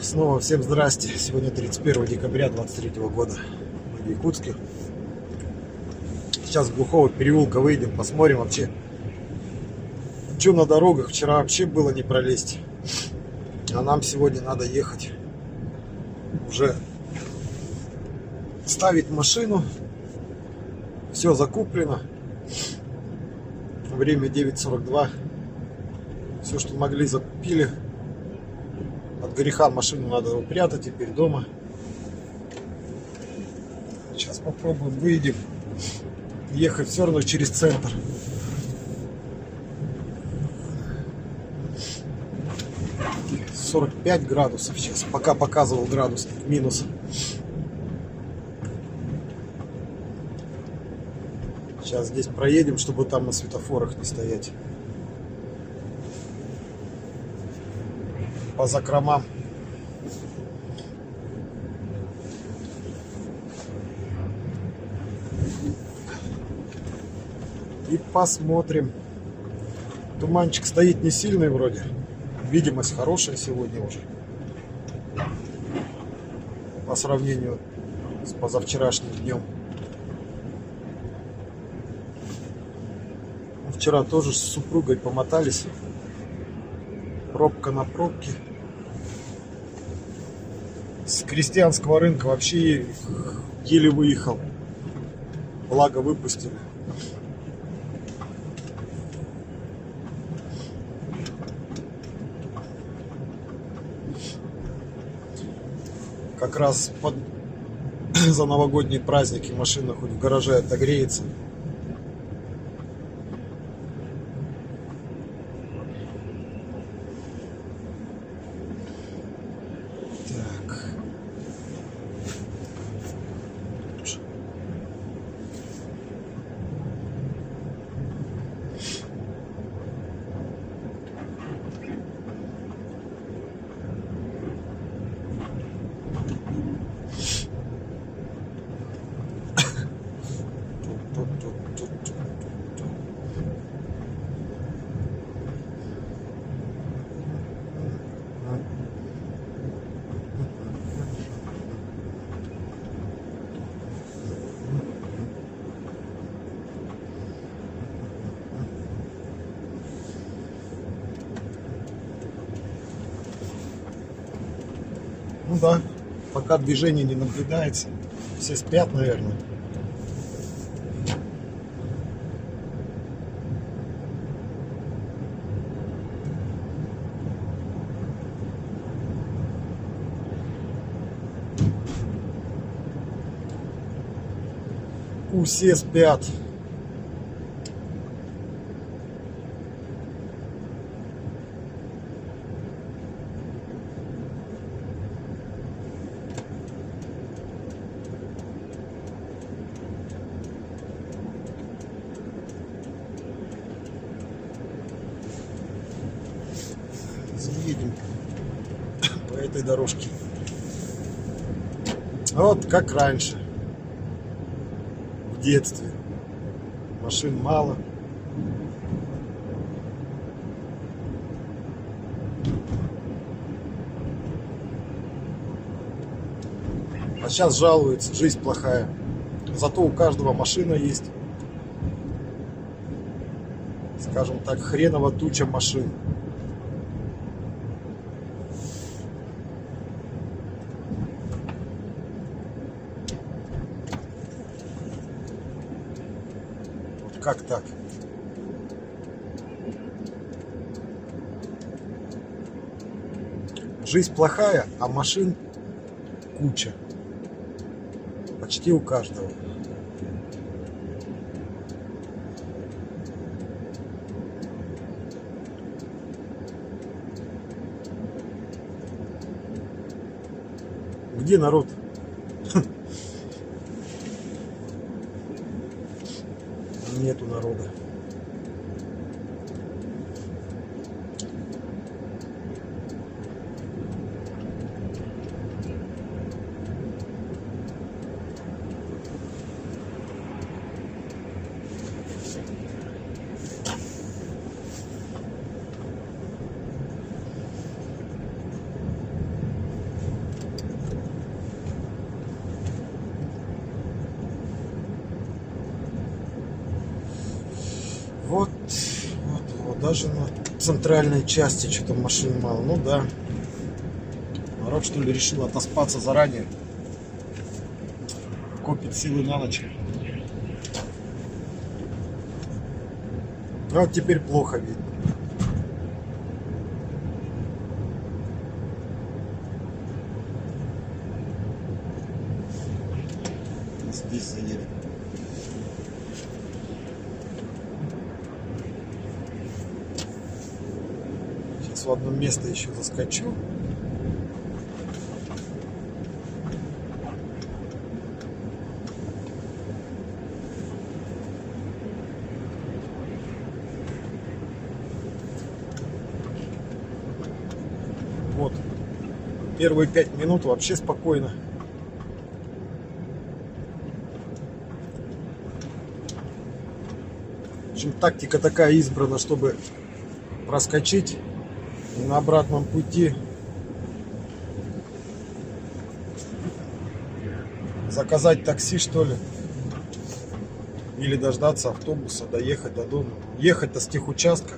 Снова всем здрасте. Сегодня 31 декабря 2023 года. Мы в Якутске. Сейчас с глухого переулка выйдем, посмотрим вообще, что на дорогах. Вчера вообще было не пролезть. А нам сегодня надо ехать. Уже ставить машину. Все закуплено. Время 9:42. Все, что могли, закупили. От греха машину надо упрятать теперь дома. Сейчас попробуем, выйдем. Ехать все равно через центр. — 45 градусов сейчас. Пока показывал градусник минус. Сейчас здесь проедем, чтобы там на светофорах не стоять. По закромам. И посмотрим. Туманчик стоит не сильный вроде. Видимость хорошая сегодня уже. По сравнению с позавчерашним днем. Вчера тоже с супругой помотались. Пробка на пробке. С крестьянского рынка вообще еле выехал. Благо выпустили. Как раз за новогодние праздники машина хоть в гараже отогреется. Так. Ну да, пока движения не наблюдается. Все спят, наверное. Все спят. Заедем по этой дорожке. Вот как раньше. В детстве. Машин мало. А сейчас жалуются, жизнь плохая. Зато у каждого машина есть. Скажем так, хреново туча машин. Как так? Жизнь плохая, а машин куча. Почти у каждого. Где народ? Нету народа. даже на центральной части что-то машин мало. Ну да. Народ, что ли, решил отоспаться заранее. Копит силы на ночь. А вот теперь плохо видно. Здесь заедем. Сейчас в одно место еще заскочу. Вот. Первые 5 минут вообще спокойно. В общем, тактика такая избрана, чтобы проскочить и на обратном пути заказать такси, что ли, или дождаться автобуса, доехать до дома. Ехать-то с техучастка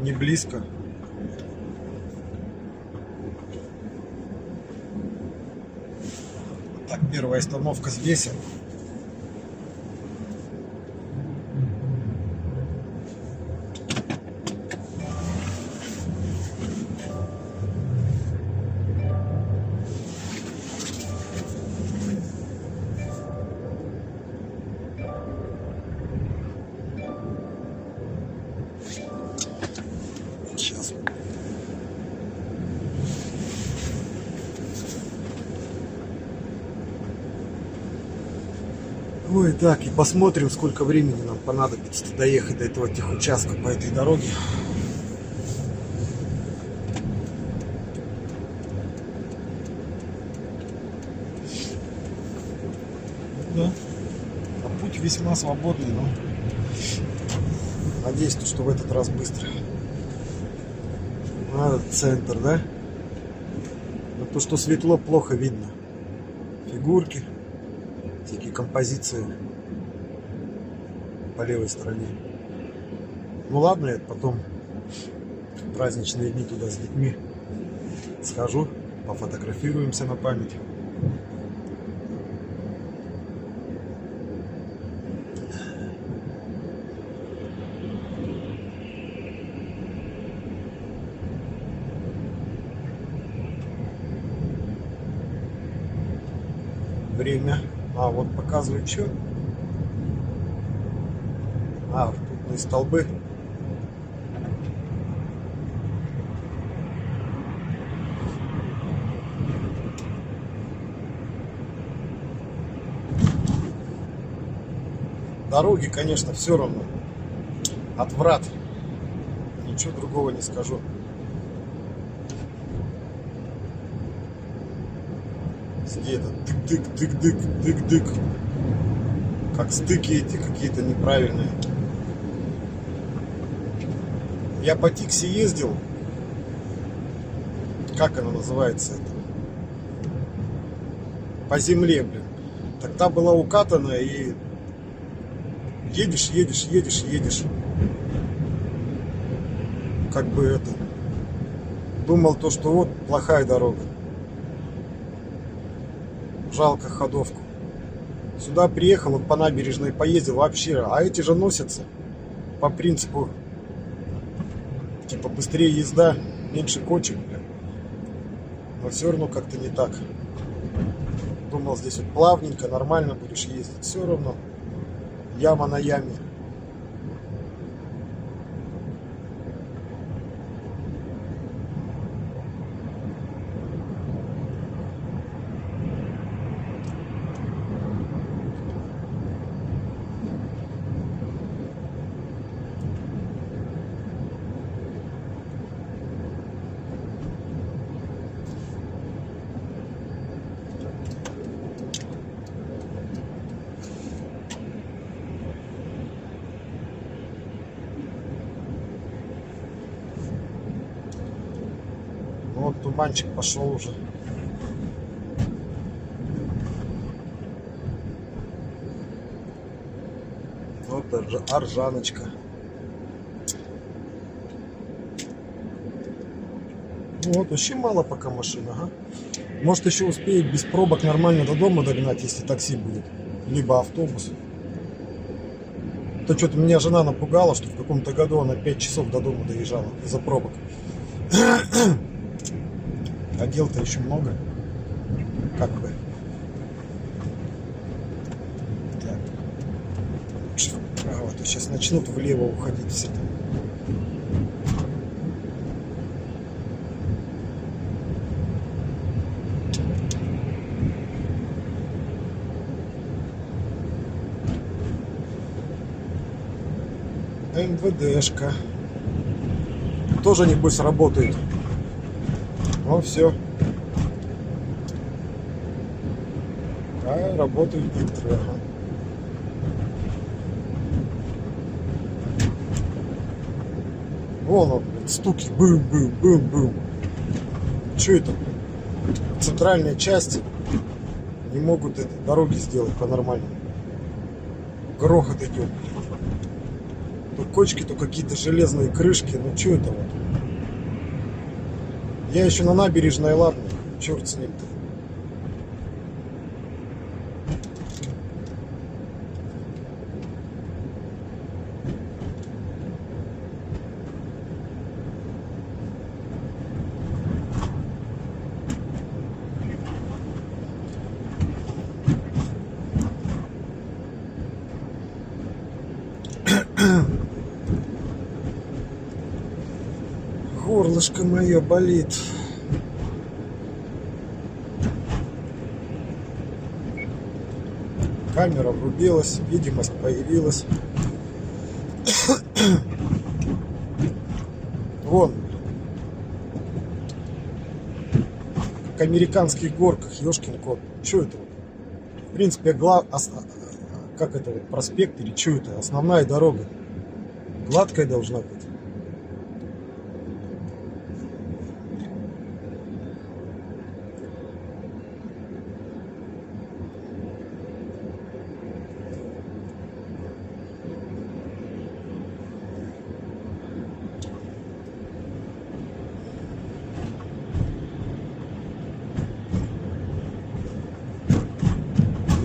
не близко. Так, первая остановка здесь. Сейчас. Ой, так, и посмотрим, сколько времени нам понадобится доехать до этого техучастка по этой дороге. Да. А путь весьма свободный, но надеюсь, что в этот раз быстро. Центр, да? Но то, что светло, плохо видно. Фигурки, всякие композиции по левой стороне. Ну ладно, я потом в праздничные дни туда с детьми схожу, пофотографируемся на память. Время. А, вот показывает что? А, ртутные столбы. Дороги, конечно, все равно. Отврат. Ничего другого не скажу. Где-то тык-тык-тык-тык-тык-тык. Как стыки эти какие-то неправильные. Я по Тикси ездил. Как она называется это? По земле, блин. Тогда была укатана и едешь. Как бы это. Думал то, что вот плохая дорога. Жалко ходовку. Сюда приехал, вот по набережной поездил вообще. А эти же носятся по принципу типа быстрее езда, меньше кочек, блин. Но все равно как-то не так. Думал, здесь вот плавненько, нормально будешь ездить. Все равно яма на яме. Вот туманчик пошел уже. Вот Оржаночка. Вот, вообще мало пока машин, ага. Может еще успеет без пробок нормально до дома догнать, если такси будет. Либо автобус. То что-то меня жена напугала, что в каком-то году она 5 часов до дома доезжала из-за пробок. А дел-то еще много. Как бы. Так. Лучше вправо, а то сейчас начнут влево уходить все там. МВДшка. Тоже небось работает. Ну все. А, работают некоторые. Ага. Вон он, блин, стуки. Бум-бум-бум-бум. Че это, блин? Центральная часть. Не могут это, дороги сделать по-нормальному. Грохот идет, блин. То кочки, то какие-то железные крышки. Ну что это вот? Я еще на набережной, ладно. Черт с ним-то. Горлышко мое болит. Камера врубилась, видимость появилась. Вон. Как американских горках, ёшкин кот. Что это вот? В принципе, как это вот, проспект или что это? Основная дорога. Гладкая должна быть.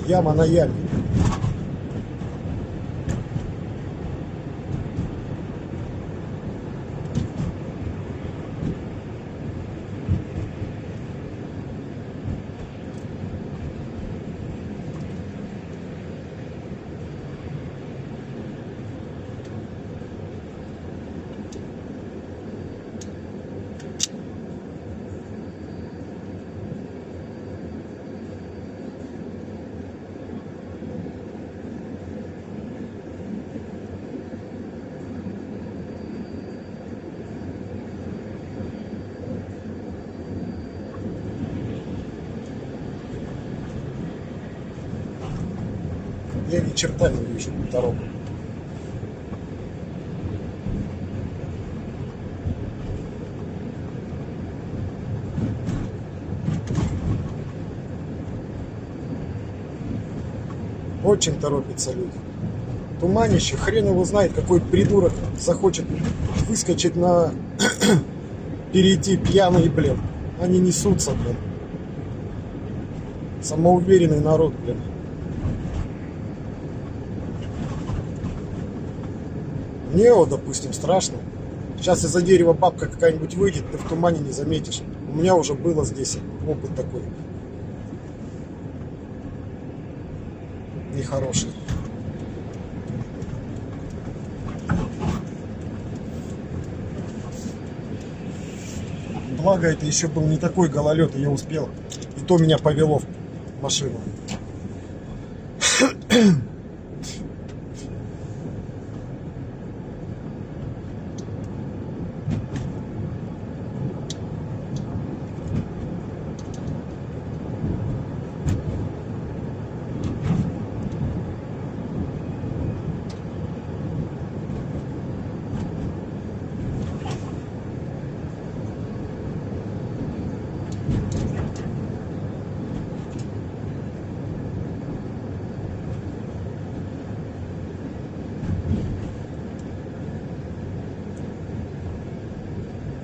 Яма на яме. Я ни черта не вижу дорогу. Очень торопятся люди. Туманище, хрен его знает, какой придурок захочет выскочить на перейти пьяный, блин. Они несутся, блин. Самоуверенный народ, блин. Мне, вот, допустим, страшно. Сейчас из-за дерева бабка какая-нибудь выйдет, ты в тумане не заметишь. У меня уже было здесь опыт такой. Нехороший. Благо, это еще был не такой гололед, и я успел. И то меня повело в машину.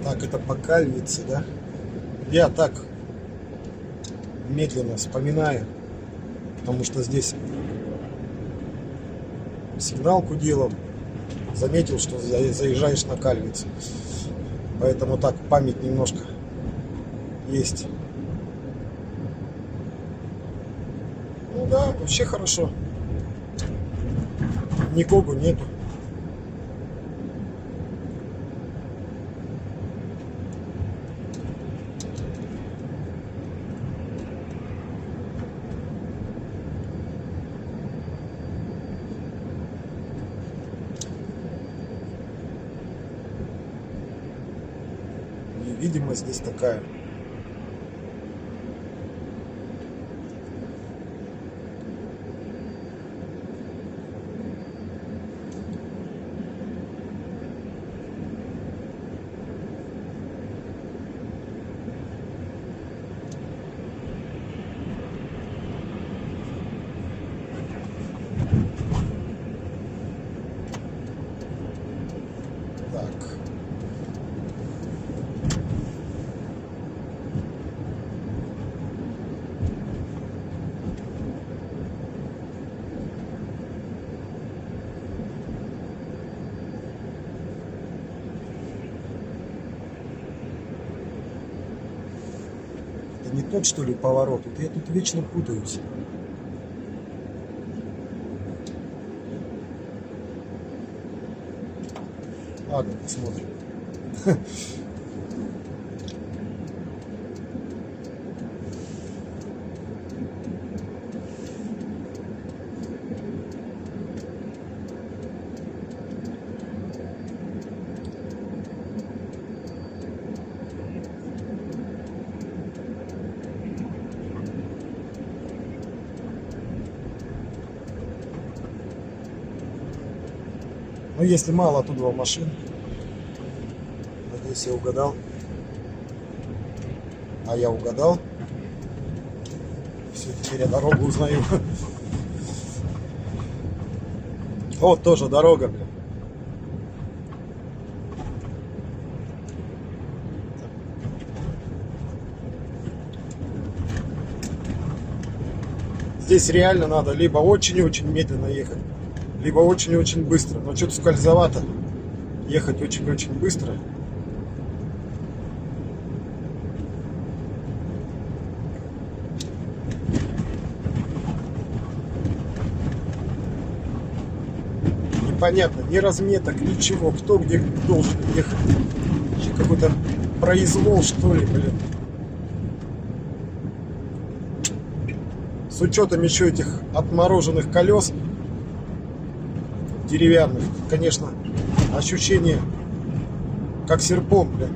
Так, это по Кальвице, да? Я так медленно вспоминаю, потому что здесь сигналку делал, заметил, что заезжаешь на Кальвицу. Поэтому так память немножко есть. Ну да, вообще хорошо. Никого нету. Видимость здесь такая. Так. Это не тот, что ли, поворот? Вот я тут вечно путаюсь. Ладно, посмотрим. Но если мало оттуда машин, надеюсь, я угадал. А я угадал. Все, теперь я дорогу узнаю. Вот тоже дорога, блин. Здесь реально надо либо очень-очень медленно ехать, либо очень-очень быстро. Но что-то скользовато ехать очень-очень быстро. Непонятно, ни разметок, ничего. Кто где должен ехать. Какой-то произвол, что ли, блин. С учетом еще этих отмороженных колес деревянных, конечно, ощущение как серпом, блин,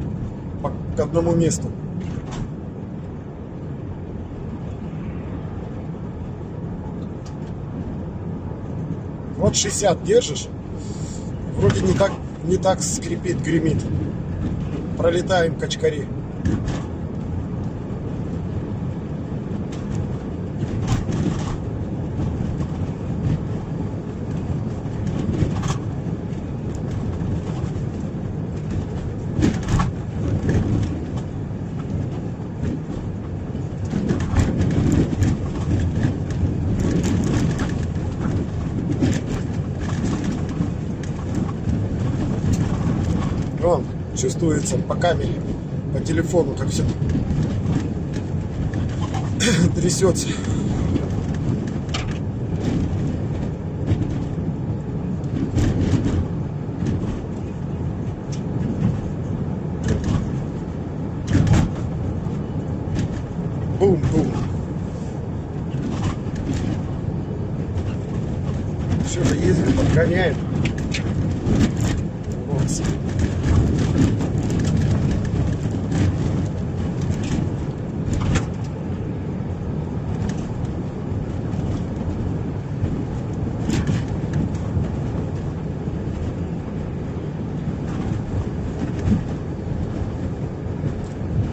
к одному месту. Вот 60 держишь, вроде не так скрипит, гремит. Пролетаем качкари. Вон, чувствуется по камере, по телефону, как все трясется. Бум-бум. Все же ездит, подгоняет. Вот.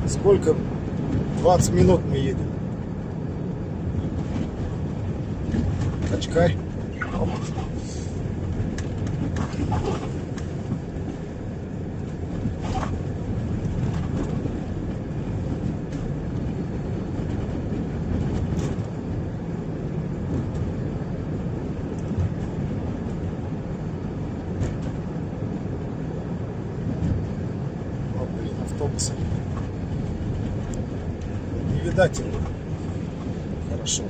Сколько? 20 минут мы едем. Качкарь. автобуса. Не видать его. Хорошо.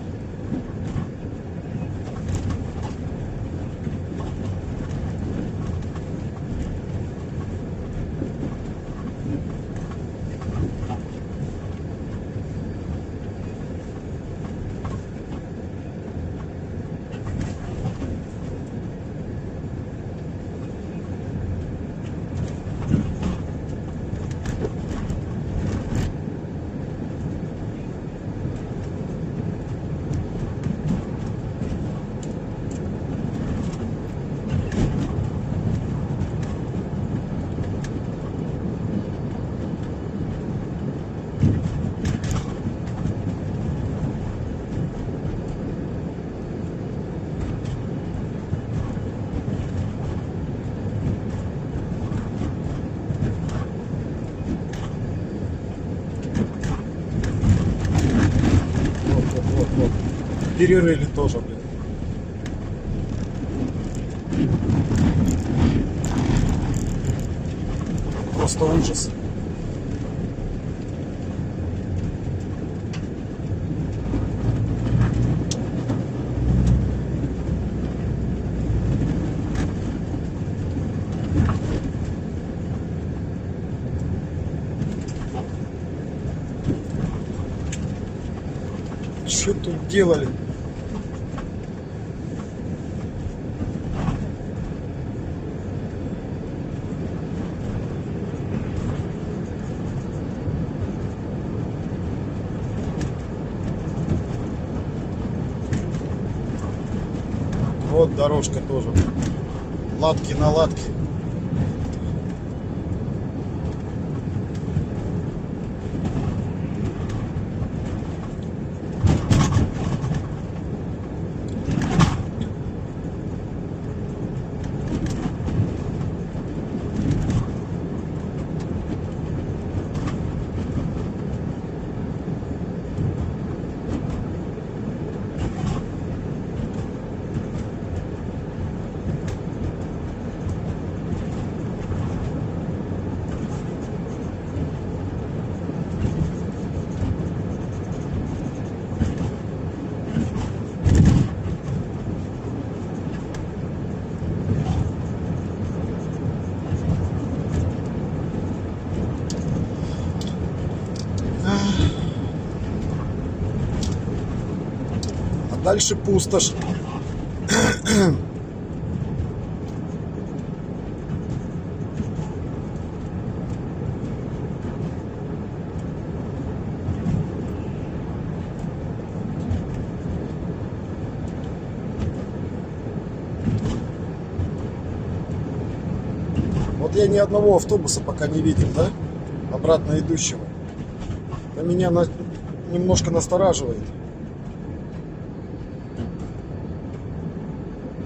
Вот. Перерыли тоже, блин. Просто ужас. Что тут делали? Вот дорожка тоже. Латки на латки. Дальше пустошь. Вот я ни одного автобуса пока не видел, да? Обратно идущего. Это меня немножко настораживает.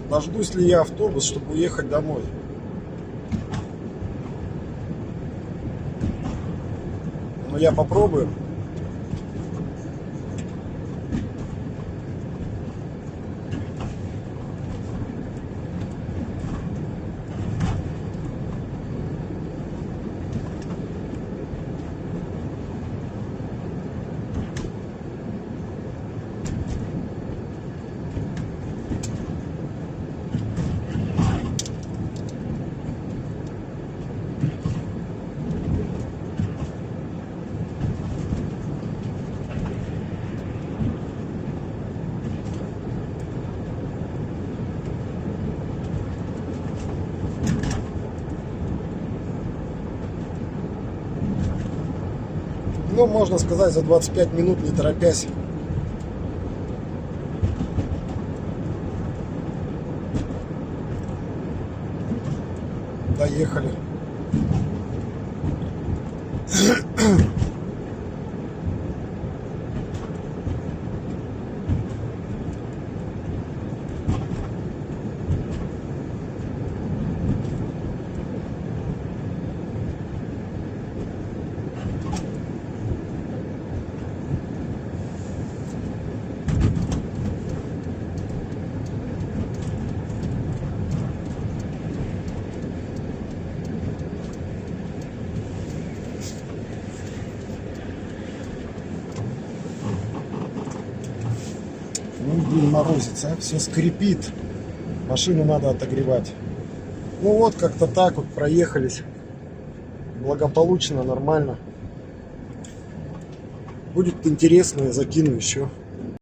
Дождусь ли я автобус, чтобы уехать домой? Но я попробую. Ну, можно сказать, за 25 минут, не торопясь. Доехали. морозится, все скрипит. Машину надо отогревать. Ну вот, как-то так вот проехались. Благополучно, нормально. Будет интересно, я закину еще.